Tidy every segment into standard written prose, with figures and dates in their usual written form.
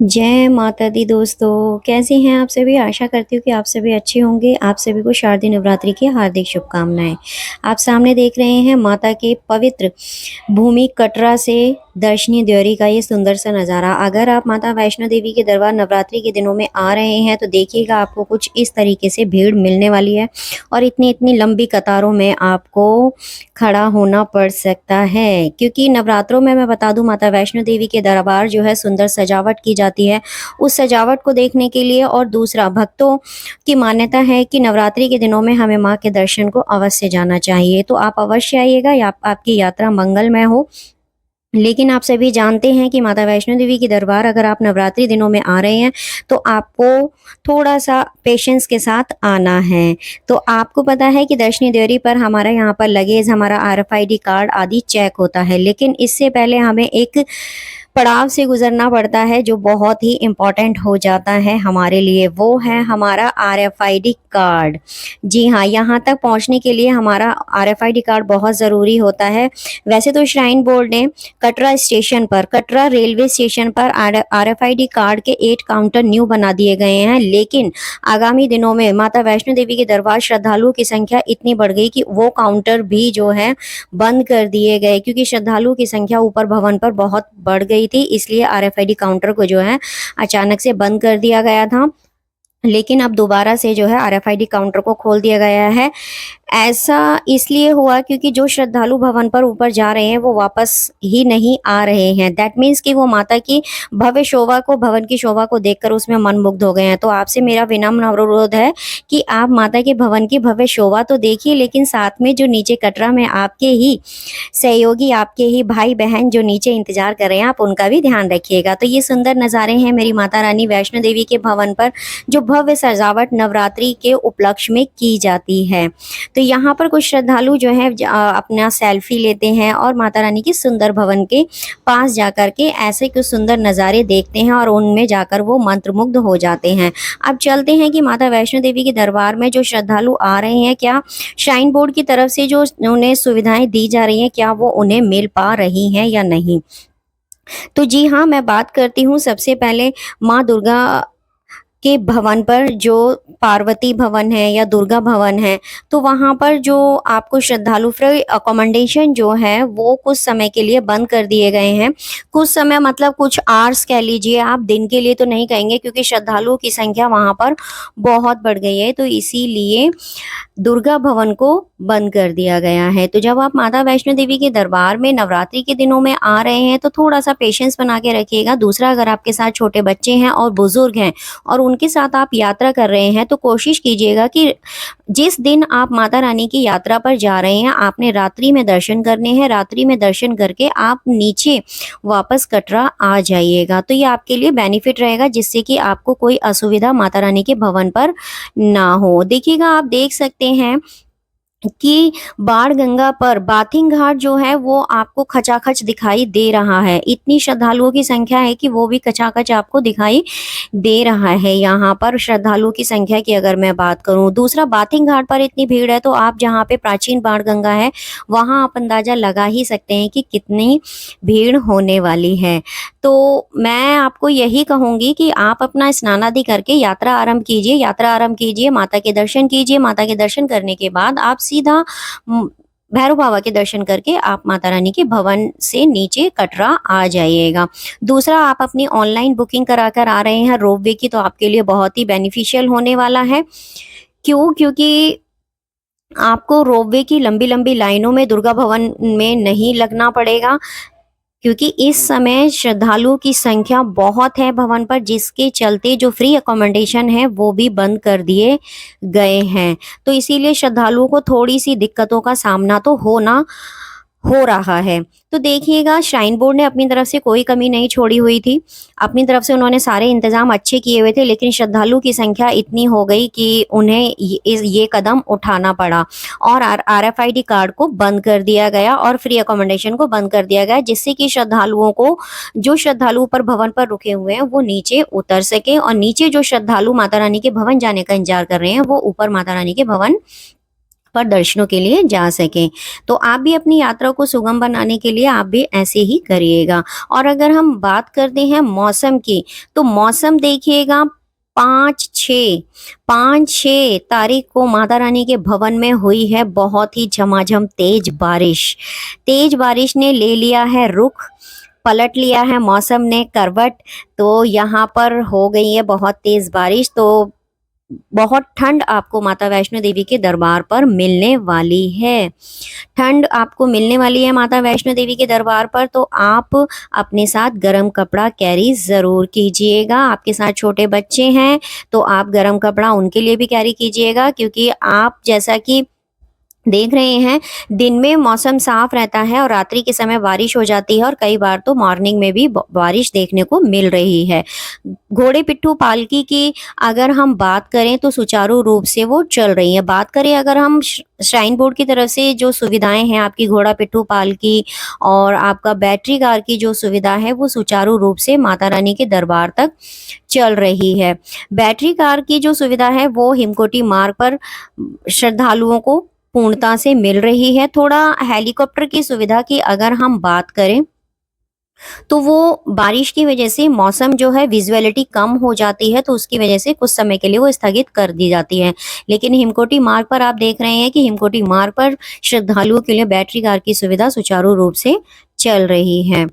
जय माता दी दोस्तों, कैसे हैं आप सभी? आशा करती हूँ कि आप सभी अच्छे होंगे। आप सभी को शारदीय नवरात्रि की हार्दिक शुभकामनाएँ। आप सामने देख रहे हैं माता के पवित्र भूमि कटरा से दर्शनीय द्योरी का ये सुंदर सा नज़ारा। अगर आप माता वैष्णो देवी के दरबार नवरात्रि के दिनों में आ रहे हैं तो देखिएगा आपको कुछ इस तरीके से भीड़ मिलने वाली है और इतनी-इतनी लंबी कतारों में आपको खड़ा होना पड़ सकता है। क्योंकि नवरात्रों में मैं बता दूँ माता वैष्णो देवी के दरबार जो है सुंदर सजावट की जाती है। उस सजावट को देखने के लिए और दूसरा भक्तों की मान्यता है कि नवरात्रि के दिनों में हमें माँ के दर्शन को अवश्य जाना चाहिए। तो आप अवश्य आइएगा या आपकी यात्रा मंगलमय हो। लेकिन आप सभी जानते हैं कि माता वैष्णो देवी की दरबार अगर आप नवरात्रि दिनों में आ रहे हैं तो आपको थोड़ा-सा पेशेंस के साथ आना है। तो आपको पता है कि दर्शनी देवरी पर हमारा यहाँ पर लगेज, हमारा आरएफआईडी कार्ड आदि चेक होता है। लेकिन इससे पहले हमें एक पड़ाव से गुज़रना पड़ता है जो बहुत ही इम्पोर्टेंट हो जाता है हमारे लिए, वो है हमारा आरएफआईडी कार्ड। जी हाँ, यहाँ तक पहुँचने के लिए हमारा आरएफआईडी कार्ड बहुत ज़रूरी होता है। वैसे तो श्राइन बोर्ड ने कटरा रेलवे स्टेशन पर आरएफआईडी कार्ड के 8 काउंटर न्यू बना दिए गए हैं, लेकिन आगामी दिनों में माता वैष्णो देवी के दरबार श्रद्धालुओं की संख्या इतनी बढ़ गई कि वो काउंटर भी जो है बंद कर दिए गए, क्योंकि श्रद्धालुओं की संख्या ऊपर भवन पर बहुत बढ़ गई थी, इसलिए आरएफआईडी काउंटर को जो है अचानक से बंद कर दिया गया था। लेकिन अब दोबारा से जो है आरएफआईडी काउंटर को खोल दिया गया है। ऐसा इसलिए हुआ क्योंकि जो श्रद्धालु भवन पर ऊपर जा रहे हैं वो वापस ही नहीं आ रहे हैं। दैट मीन्स कि वो माता की भव्य शोभा को, भवन की शोभा को देखकर उसमें मंत्रमुग्ध हो गए हैं। तो आपसे मेरा विनम्र अनुरोध है कि आप माता के भवन की भव्य शोभा तो देखिए, लेकिन साथ में जो नीचे कटरा में आपके ही सहयोगी, आपके ही भाई-बहन जो नीचे इंतज़ार कर रहे हैं, आप उनका भी ध्यान रखिएगा। तो ये सुंदर नज़ारे हैं मेरी माता रानी वैष्णो देवी के भवन पर, जो भव्य सजावट नवरात्रि के उपलक्ष्य में की जाती है। तो यहाँ पर कुछ श्रद्धालु जो हैं अपना सेल्फी लेते हैं और माता रानी के सुंदर भवन के पास जाकर के ऐसे कुछ सुंदर नज़ारे देखते हैं और उनमें जाकर वो मंत्रमुग्ध हो जाते हैं। अब चलते हैं कि माता वैष्णो देवी के दरबार में जो श्रद्धालु आ रहे हैं, क्या श्राइन बोर्ड की तरफ से जो उन्हें सुविधाएँ दी जा रही हैं, क्या वो उन्हें मिल पा रही हैं या नहीं? तो जी हाँ, मैं बात करती हूँ सबसे पहले माँ दुर्गा के भवन पर, जो पार्वती भवन है या दुर्गा भवन है, तो वहाँ पर जो आपको श्रद्धालु फ्री अकोमोडेशन जो है वो कुछ समय के लिए बंद कर दिए गए हैं। कुछ समय मतलब कुछ आवर्स कह लीजिए आप, दिन के लिए तो नहीं कहेंगे क्योंकि श्रद्धालुओं की संख्या वहाँ पर बहुत बढ़ गई है, तो इसीलिए दुर्गा भवन को बंद कर दिया गया है। तो जब आप माता वैष्णो देवी के दरबार में नवरात्रि के दिनों में आ रहे हैं तो थोड़ा-सा पेशेंस बना के रखिएगा। दूसरा, अगर आपके साथ छोटे बच्चे हैं और बुज़ुर्ग हैं और उनके साथ आप यात्रा कर रहे हैं तो कोशिश कीजिएगा कि जिस दिन आप माता रानी की यात्रा पर जा रहे हैं, आपने रात्रि में दर्शन करने हैं। रात्रि में दर्शन करके आप नीचे वापस कटरा आ जाइएगा। तो ये आपके लिए बेनिफिट रहेगा, जिससे कि आपको कोई असुविधा माता रानी के भवन पर ना हो। देखिएगा, आप देख सकते हैं कि बाण गंगा पर बाथिंग घाट जो है वो आपको खचाखच दिखाई दे रहा है। इतनी श्रद्धालुओं की संख्या है कि वो भी खचाखच आपको दिखाई दे रहा है यहाँ पर श्रद्धालुओं की संख्या की अगर मैं बात करूँ। दूसरा, बाथिंग घाट पर इतनी भीड़ है तो आप जहाँ पे प्राचीन बाण गंगा है वहाँ आप अंदाज़ा लगा ही सकते हैं कि कितनी भीड़ होने वाली है। तो मैं आपको यही कहूँगी कि आप अपना स्नान आदि करके यात्रा आरंभ कीजिए, माता के दर्शन कीजिए। माता के दर्शन करने के बाद आप सीधा भैरव बाबा के दर्शन करके आप माता रानी के भवन से नीचे कटरा आ जाइएगा। दूसरा, आप अपनी ऑनलाइन बुकिंग कराकर आ रहे हैं रोपवे की, तो आपके लिए बहुत ही बेनिफिशियल होने वाला है। क्यों? क्योंकि आपको रोपवे की लंबी-लंबी लाइनों में दुर्गा भवन में नहीं लगना पड़ेगा, क्योंकि इस समय श्रद्धालुओं की संख्या बहुत है भवन पर, जिसके चलते जो फ्री अकोमोडेशन है वो भी बंद कर दिए गए हैं। तो इसीलिए श्रद्धालुओं को थोड़ी-सी दिक्कतों का सामना तो हो रहा है। तो देखिएगा, श्राइन बोर्ड ने अपनी तरफ से कोई कमी नहीं छोड़ी हुई थी। अपनी तरफ से उन्होंने सारे इंतज़ाम अच्छे किए हुए थे, लेकिन श्रद्धालु की संख्या इतनी हो गई कि उन्हें ये कदम उठाना पड़ा और आरएफआईडी कार्ड को बंद कर दिया गया और फ्री अकोमोडेशन को बंद कर दिया गया, जिससे कि श्रद्धालुओं को, जो श्रद्धालु ऊपर भवन पर रुके हुए हैं वो नीचे उतर सकें और नीचे जो श्रद्धालु माता रानी के भवन जाने का इंतज़ार कर रहे हैं वो ऊपर माता रानी के भवन पर दर्शनों के लिए जा सकें। तो आप भी अपनी यात्रा को सुगम बनाने के लिए आप भी ऐसे ही करिएगा। और अगर हम बात करते हैं मौसम की, तो मौसम देखिएगा 5-6 तारीख को माता रानी के भवन में हुई है बहुत ही झमाझम तेज बारिश। तेज बारिश ने ले लिया है रुख, पलट लिया है मौसम ने करवट। तो यहाँ पर हो गई है बहुत तेज बारिश। तो बहुत ठंड आपको माता वैष्णो देवी के दरबार पर मिलने वाली है। ठंड आपको मिलने वाली है माता वैष्णो देवी के दरबार पर, तो आप अपने साथ गर्म कपड़ा कैरी ज़रूर कीजिएगा। आपके साथ छोटे बच्चे हैं तो आप गर्म कपड़ा उनके लिए भी कैरी कीजिएगा, क्योंकि आप जैसा कि देख रहे हैं दिन में मौसम साफ रहता है और रात्रि के समय बारिश हो जाती है, और कई बार तो मॉर्निंग में भी बारिश देखने को मिल रही है। घोड़े पिट्ठू पालकी की अगर हम बात करें तो सुचारू रूप से वो चल रही है। बात करें अगर हम श्राइन बोर्ड की तरफ से जो सुविधाएं हैं आपकी घोड़ा पिट्ठू पालकी और आपका बैटरी कार की जो सुविधा है वो सुचारू रूप से माता रानी के दरबार तक चल रही है। बैटरी कार की जो सुविधा है वो हिमकोटी मार्ग पर श्रद्धालुओं को पूर्णता से मिल रही है। थोड़ा हेलीकॉप्टर की सुविधा की अगर हम बात करें तो वो बारिश की वजह से मौसम जो है विजुअलिटी कम हो जाती है, तो उसकी वजह से कुछ समय के लिए वो स्थगित कर दी जाती है। लेकिन हिमकोटी मार्ग पर आप देख रहे हैं कि हिमकोटी मार्ग पर श्रद्धालुओं के लिए बैटरी कार की सुविधा सुचारू रूप से चल रही है।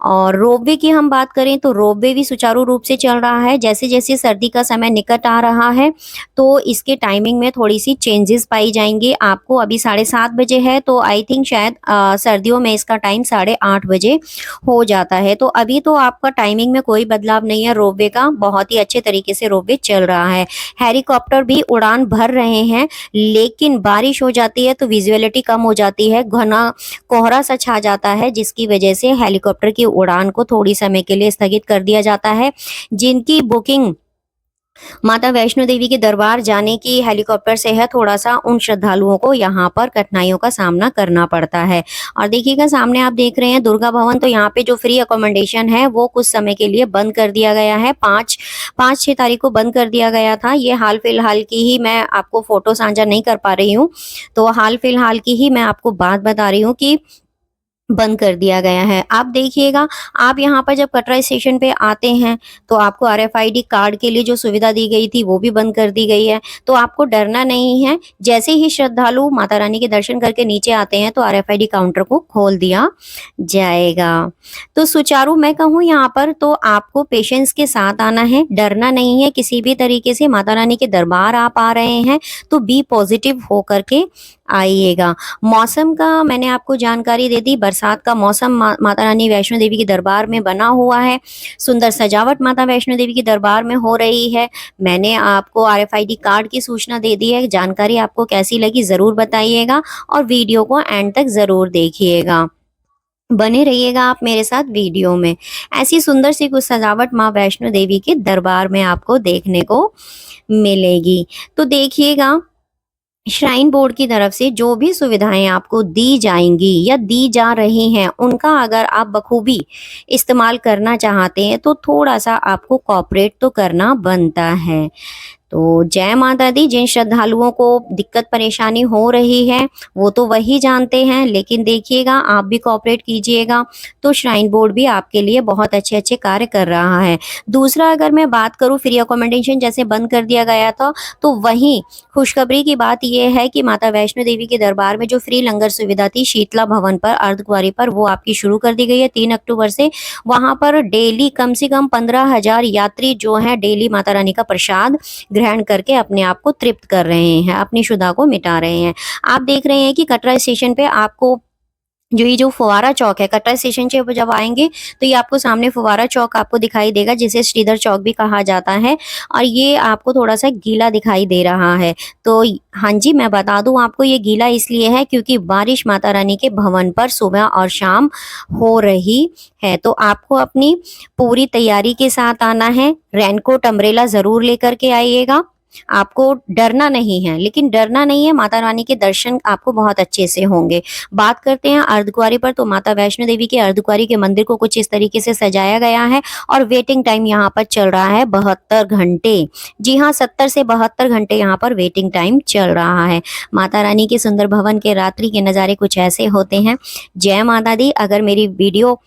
और रोपवे की हम बात करें तो रोपवे भी सुचारू रूप से चल रहा है। जैसे जैसे सर्दी का समय निकट आ रहा है तो इसके टाइमिंग में थोड़ी सी चेंजेस पाई जाएंगी। आपको अभी 7:30 बजे है, तो आई थिंक शायद सर्दियों में इसका टाइम 8:30 बजे हो जाता है। तो अभी तो आपका टाइमिंग में कोई बदलाव नहीं है, रोपवे का बहुत ही अच्छे तरीके से रोपवे चल रहा है। हेलीकॉप्टर भी उड़ान भर रहे हैं, लेकिन बारिश हो जाती है तो विजुअलिटी कम हो जाती है, घना कोहरा सा छा जाता है, जिसकी वजह से हेलीकॉप्टर की उड़ान को थोड़ी समय के लिए स्थगित कर दिया जाता है। जिनकी बुकिंग माता वैष्णो देवी के दरबार जाने की हेलीकॉप्टर से है, थोड़ा सा उन श्रद्धालुओं को यहाँ पर कठिनाइयों का सामना करना पड़ता है। और देखिएगा सामने आप देख रहे हैं दुर्गा भवन, तो यहाँ पे जो फ्री अकोमोडेशन है वो कुछ समय के लिए बंद कर दिया गया है। 5-6 तारीख को बंद कर दिया गया था। ये हाल फिलहाल की ही मैं आपको फोटो साझा नहीं कर पा रही हूँ, तो हाल फिलहाल की ही मैं आपको बात बता रही हूँ कि बंद कर दिया गया है। आप देखिएगा, आप यहाँ पर जब कटरा स्टेशन पे आते हैं तो आपको आरएफआईडी कार्ड के लिए जो सुविधा दी गई थी वो भी बंद कर दी गई है। तो आपको डरना नहीं है। जैसे ही श्रद्धालु माता रानी के दर्शन करके नीचे आते हैं तो आरएफआईडी काउंटर को खोल दिया जाएगा। तो सुचारू मैं कहूँ यहाँ पर तो आपको पेशेंस के साथ आना है, डरना नहीं है किसी भी तरीके से। माता रानी के दरबार आप आ रहे हैं तो बी पॉजिटिव होकर के आइएगा। मौसम का मैंने आपको जानकारी दे दी। बरसात का मौसम माता रानी वैष्णो देवी के दरबार में बना हुआ है। सुंदर सजावट माता वैष्णो देवी के दरबार में हो रही है। मैंने आपको आरएफआईडी कार्ड की सूचना दे दी है। जानकारी आपको कैसी लगी ज़रूर बताइएगा और वीडियो को एंड तक ज़रूर देखिएगा। बने रहिएगा आप मेरे साथ वीडियो में। ऐसी सुंदर सी कुछ सजावट माँ वैष्णो देवी के दरबार में आपको देखने को मिलेगी। तो देखिएगा, श्राइन बोर्ड की तरफ से जो भी सुविधाएं आपको दी जाएंगी या दी जा रही हैं, उनका अगर आप बखूबी इस्तेमाल करना चाहते हैं तो थोड़ा सा आपको कॉपरेट तो करना बनता है। तो जय माता दी। जिन श्रद्धालुओं को दिक्कत परेशानी हो रही है वो तो वही जानते हैं, लेकिन देखिएगा आप भी कोऑपरेट कीजिएगा तो श्राइन बोर्ड भी आपके लिए बहुत अच्छे अच्छे कार्य कर रहा है। दूसरा, अगर मैं बात करूं फ्री अकोमोडेशन जैसे बंद कर दिया गया था, तो वहीं खुशखबरी की बात यह है कि माता वैष्णो देवी के दरबार में जो फ्री लंगर सुविधा थी शीतला भवन पर अर्धकुंवारी पर, वो आपकी शुरू कर दी गई है 3 अक्टूबर से। वहां पर डेली कम से कम 15,000 यात्री जो हैं डेली माता रानी का प्रसाद ग्रहण करके अपने आप को तृप्त कर रहे हैं, अपनी क्षुधा को मिटा रहे हैं। आप देख रहे हैं कि कटरा स्टेशन पे आपको जो ये जो फुवारा चौक है, कटरा स्टेशन से जब आएंगे तो ये आपको सामने फुवारा चौक आपको दिखाई देगा, जिसे श्रीधर चौक भी कहा जाता है। और ये आपको थोड़ा सा गीला दिखाई दे रहा है। तो हाँ जी, मैं बता दूं आपको, ये गीला इसलिए है क्योंकि बारिश माता रानी के भवन पर सुबह और शाम हो रही है। तो आपको अपनी पूरी तैयारी के साथ आना है। रेनकोट अम्ब्रेला जरूर लेकर के आइएगा। आपको डरना नहीं है, लेकिन डरना नहीं है, माता रानी के दर्शन आपको बहुत अच्छे से होंगे। बात करते हैं अर्धकुंवारी पर, तो माता वैष्णो देवी के अर्धकुंवारी के मंदिर को कुछ इस तरीके से सजाया गया है और वेटिंग टाइम यहाँ पर चल रहा है 72 घंटे। जी हाँ, 70 से 72 घंटे यहाँ पर वेटिंग टाइम चल रहा है। माता रानी के सुंदर भवन के रात्रि के नज़ारे कुछ ऐसे होते हैं। जय माता दी। अगर मेरी वीडियो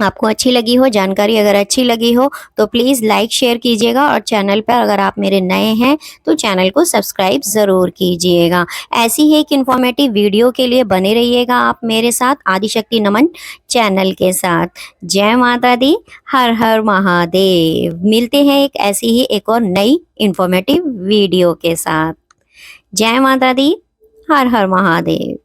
आपको अच्छी लगी हो, जानकारी अगर अच्छी लगी हो, तो प्लीज़ लाइक शेयर कीजिएगा और चैनल पर अगर आप मेरे नए हैं तो चैनल को सब्सक्राइब ज़रूर कीजिएगा। ऐसी ही एक इन्फॉर्मेटिव वीडियो के लिए बने रहिएगा आप मेरे साथ आदिशक्ति नमन चैनल के साथ। जय माता दी, हर हर महादेव। मिलते हैं एक ऐसी ही एक और नई इन्फॉर्मेटिव वीडियो के साथ। जय माता दी, हर हर महादेव।